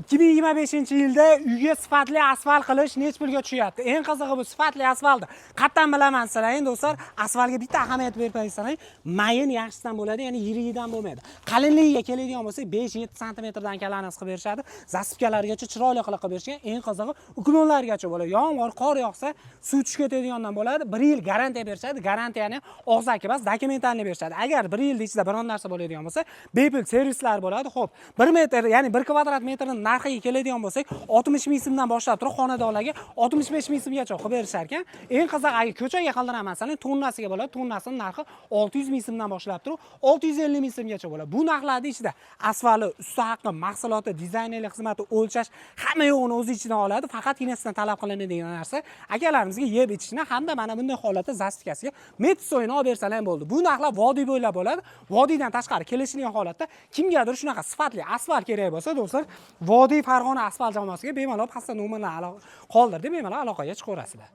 2025-yilda uyga sifatli asfalt qilish nech pulga tushyapti? Eng qizig'i bu sifatli asfaltni qatdan bilaman sizlar. Do'stlar, asfaltga bitta ahamiyat bermaysanlar, mayin yaxshisidan bo'ladi, ya'ni yirigidan bo'lmaydi. Qalinligiga keladigan bo'lsak, 5-7 sm kalani qilib berishadi. Zasipkalargacha chiroyli qilib berishgan. Eng qizig'i, uklonlargacha bo'ladi. Yomg'ir, qor yog'sa, suv tushib ketadigandan bo'ladi. 1 yil garantiya berishadi. Garantiyani og'zaki emas, dokumentalni berishadi. Agar 1 yil ichida biron narsa bo'ladigan bo'lsa, bepul servislar bo'ladi. Xo'p, 1 metr, ya'ni 1 kvadrat metrning narxiga keladigan bo'lsak, 60 ming so'mdan boshlab turib xonadonlarga 65 ming so'mgacha qilib berishar ekan. Eng qizig'i, ko'chaga qildiraman masalan, tonnasiga bo'ladi. Tonnasining narxi 600 ming so'mdan boshlab turib 650 ming so'mgacha bo'ladi. Bu narxlarning ichida asfalti, usta haqqi, mahsuloti, dizaynerlik xizmati, o'lchash hamma yo'g'ini o'z ichidan oladi. Faqatgina sizdan talab qilinadigan narsa akalarimizga yeb ichishni hamda mana bunday holatda zastikasiga metr so'yini olib bersalar bo'ldi. Bu narxlar vodiy bo'ylab bo'ladi. Vodiydan tashqari kelishilgan holatda kimgadir shunaqa sifatli asfalt kerak bo'lsa, do'stlar, Vodiy Farg'ona asfalt jamoasiga bemalol pastda nomerlarni qoldirib, bemalol aloqaga chiqaverasizlar.